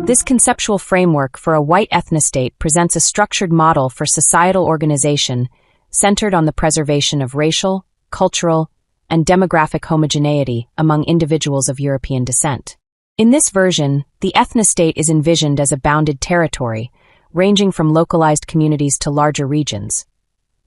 This conceptual framework for a white ethnostate presents a structured model for societal organization centered on the preservation of racial, cultural, and demographic homogeneity among individuals of European descent. In this version, the ethnostate is envisioned as a bounded territory, ranging from localized communities to larger regions,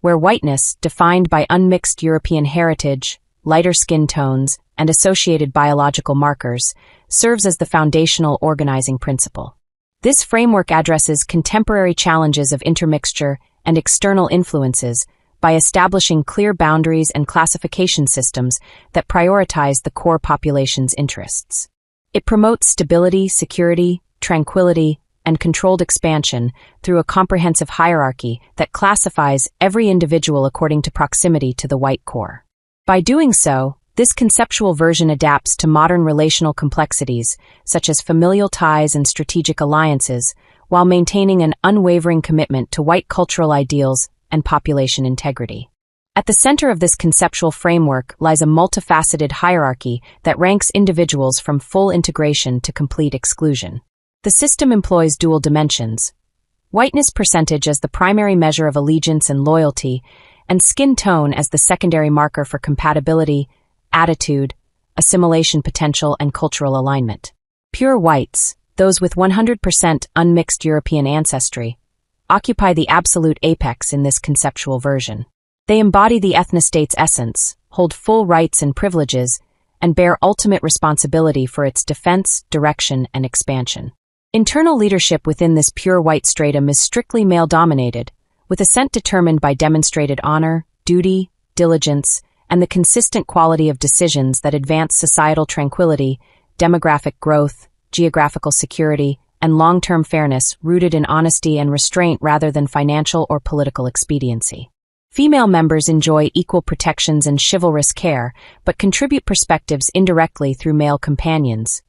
where whiteness, defined by unmixed European heritage, lighter skin tones, and associated biological markers, serves as the foundational organizing principle. This framework addresses contemporary challenges of intermixture and external influences by establishing clear boundaries and classification systems that prioritize the core population's interests. It promotes stability, security, tranquility, and controlled expansion through a comprehensive hierarchy that classifies every individual according to proximity to the white core. By doing so, this conceptual version adapts to modern relational complexities, such as familial ties and strategic alliances, while maintaining an unwavering commitment to white cultural ideals and population integrity. At the center of this conceptual framework lies a multifaceted hierarchy that ranks individuals from full integration to complete exclusion. The system employs dual dimensions: whiteness percentage as the primary measure of allegiance and loyalty, and skin tone as the secondary marker for compatibility, attitude, assimilation potential, and cultural alignment. Pure whites, those with 100% unmixed European ancestry, occupy the absolute apex in this conceptual version. They embody the ethnostate's essence, hold full rights and privileges, and bear ultimate responsibility for its defense, direction, and expansion. Internal leadership within this pure white stratum is strictly male-dominated, with ascent determined by demonstrated honor, duty, diligence, and the consistent quality of decisions that advance societal tranquility, demographic growth, geographical security, and long-term fairness rooted in honesty and restraint rather than financial or political expediency. Female members enjoy equal protections and chivalrous care, but contribute perspectives indirectly through male companions,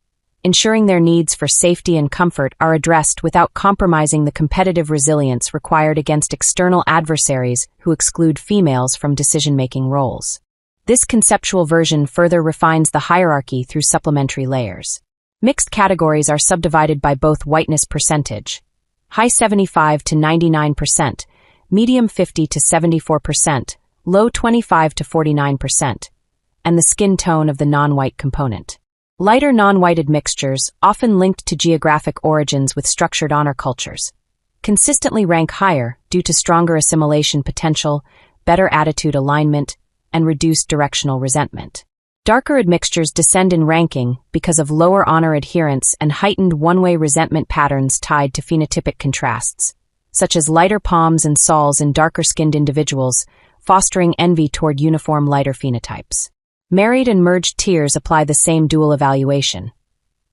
ensuring their needs for safety and comfort are addressed without compromising the competitive resilience required against external adversaries who exclude females from decision-making roles. This conceptual version further refines the hierarchy through supplementary layers. Mixed categories are subdivided by both whiteness percentage, high 75 to 99%, medium 50 to 74%, low 25 to 49%, and the skin tone of the non-white component. Lighter non-white admixtures, often linked to geographic origins with structured honor cultures, consistently rank higher due to stronger assimilation potential, better attitude alignment, and reduced directional resentment. Darker admixtures descend in ranking because of lower honor adherence and heightened one-way resentment patterns tied to phenotypic contrasts, such as lighter palms and soles in darker-skinned individuals, fostering envy toward uniform lighter phenotypes. Married and merged tiers apply the same dual evaluation.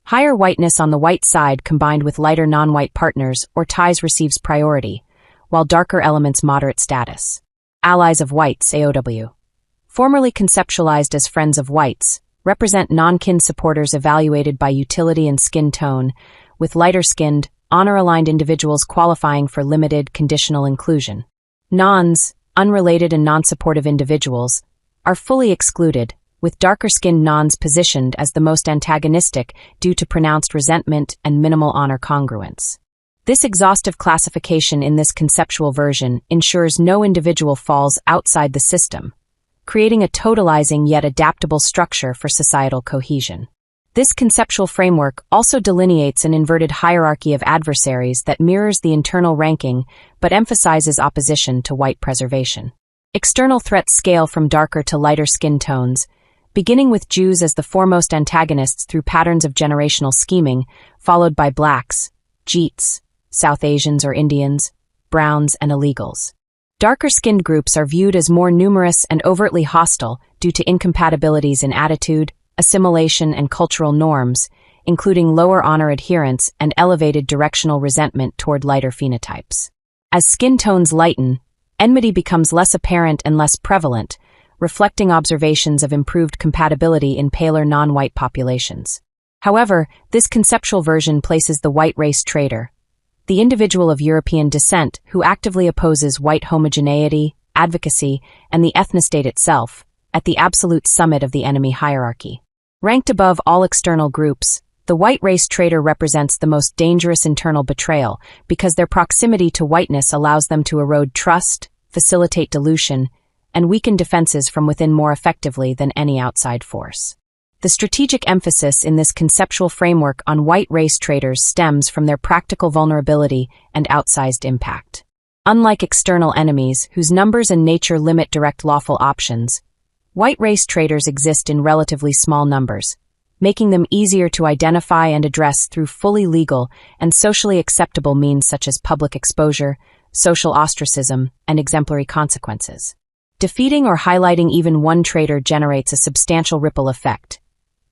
Higher whiteness on the white side combined with lighter non-white partners or ties receives priority, while darker elements moderate status. Allies of whites, AOW. Formerly conceptualized as friends of whites, represent non-kin supporters evaluated by utility and skin tone, with lighter-skinned, honor-aligned individuals qualifying for limited, conditional inclusion. Nons, unrelated and non-supportive individuals, are fully excluded, with darker-skinned nons positioned as the most antagonistic due to pronounced resentment and minimal honor congruence. This exhaustive classification in this conceptual version ensures no individual falls outside the system, creating a totalizing yet adaptable structure for societal cohesion. This conceptual framework also delineates an inverted hierarchy of adversaries that mirrors the internal ranking but emphasizes opposition to white preservation. External threats scale from darker to lighter skin tones, beginning with Jews as the foremost antagonists through patterns of generational scheming, followed by blacks, Jeets, South Asians or Indians, browns, and illegals. Darker-skinned groups are viewed as more numerous and overtly hostile due to incompatibilities in attitude, assimilation, and cultural norms, including lower honor adherence and elevated directional resentment toward lighter phenotypes. As skin tones lighten, enmity becomes less apparent and less prevalent, reflecting observations of improved compatibility in paler non-white populations. However, this conceptual version places the white race traitor, the individual of European descent who actively opposes white homogeneity, advocacy, and the ethnostate itself, at the absolute summit of the enemy hierarchy. Ranked above all external groups, The white race traitor represents the most dangerous internal betrayal because their proximity to whiteness allows them to erode trust, facilitate dilution, and weaken defenses from within more effectively than any outside force. The strategic emphasis in this conceptual framework on white race traitors stems from their practical vulnerability and outsized impact. Unlike external enemies, whose numbers and nature limit direct lawful options, white race traitors exist in relatively small numbers, making them easier to identify and address through fully legal and socially acceptable means such as public exposure, social ostracism, and exemplary consequences. Defeating or highlighting even one traitor generates a substantial ripple effect.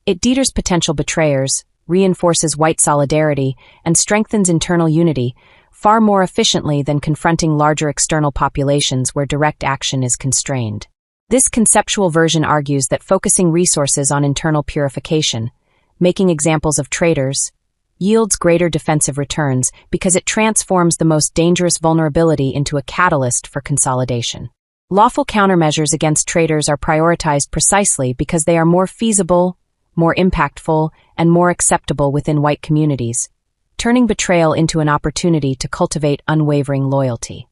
It deters potential betrayers, reinforces white solidarity, and strengthens internal unity far more efficiently than confronting larger external populations where direct action is constrained. This conceptual version argues that focusing resources on internal purification, making examples of traitors, yields greater defensive returns because it transforms the most dangerous vulnerability into a catalyst for consolidation. Lawful countermeasures against traitors are prioritized precisely because they are more feasible, more impactful, and more acceptable within white communities, turning betrayal into an opportunity to cultivate unwavering loyalty.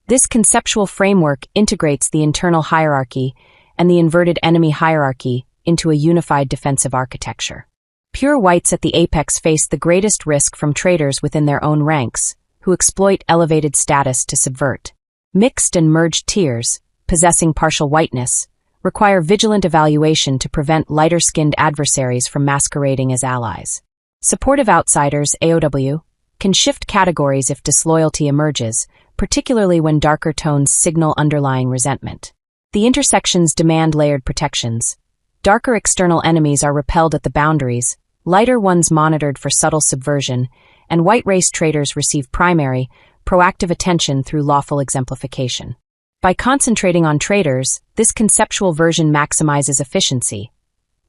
This conceptual framework integrates the internal hierarchy and the inverted enemy hierarchy into a unified defensive architecture. Pure whites at the apex face the greatest risk from traitors within their own ranks, who exploit elevated status to subvert. Mixed and merged tiers, possessing partial whiteness, require vigilant evaluation to prevent lighter-skinned adversaries from masquerading as allies. Supportive outsiders, AOW, can shift categories if disloyalty emerges, particularly when darker tones signal underlying resentment. The intersections demand layered protections. Darker external enemies are repelled at the boundaries, lighter ones monitored for subtle subversion, and white race traitors receive primary, proactive attention through lawful exemplification. By concentrating on traitors, this conceptual version maximizes efficiency,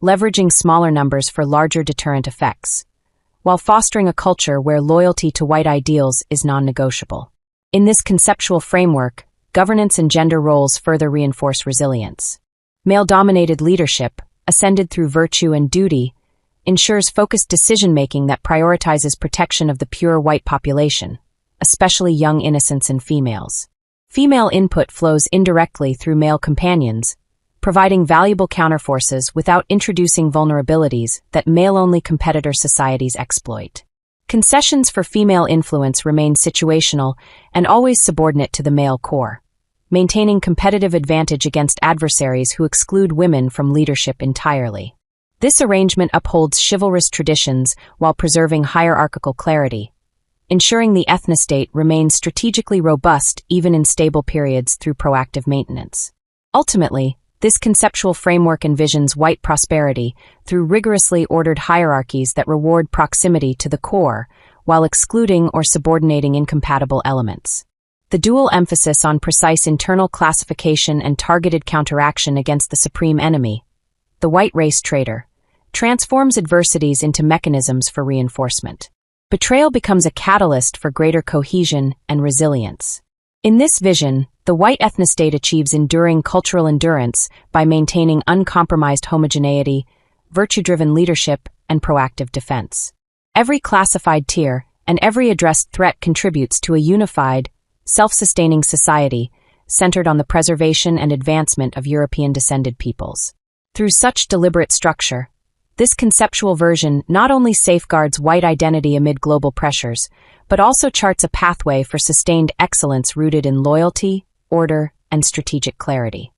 leveraging smaller numbers for larger deterrent effects, while fostering a culture where loyalty to white ideals is non-negotiable. In this conceptual framework, governance and gender roles further reinforce resilience. Male-dominated leadership, ascended through virtue and duty, ensures focused decision-making that prioritizes protection of the pure white population, especially young innocents and females. Female input flows indirectly through male companions, providing valuable counterforces without introducing vulnerabilities that male-only competitor societies exploit. Concessions for female influence remain situational and always subordinate to the male core, maintaining competitive advantage against adversaries who exclude women from leadership entirely. This arrangement upholds chivalrous traditions while preserving hierarchical clarity, ensuring the ethnostate remains strategically robust even in stable periods through proactive maintenance. Ultimately, this conceptual framework envisions white prosperity through rigorously ordered hierarchies that reward proximity to the core while excluding or subordinating incompatible elements. The dual emphasis on precise internal classification and targeted counteraction against the supreme enemy, the white race traitor, transforms adversities into mechanisms for reinforcement. Betrayal becomes a catalyst for greater cohesion and resilience. In this vision, the white ethnostate achieves enduring cultural endurance by maintaining uncompromised homogeneity, virtue-driven leadership, and proactive defense. Every classified tier and every addressed threat contributes to a unified, self-sustaining society centered on the preservation and advancement of European-descended peoples. Through such deliberate structure, this conceptual version not only safeguards white identity amid global pressures, but also charts a pathway for sustained excellence rooted in loyalty, order, and strategic clarity.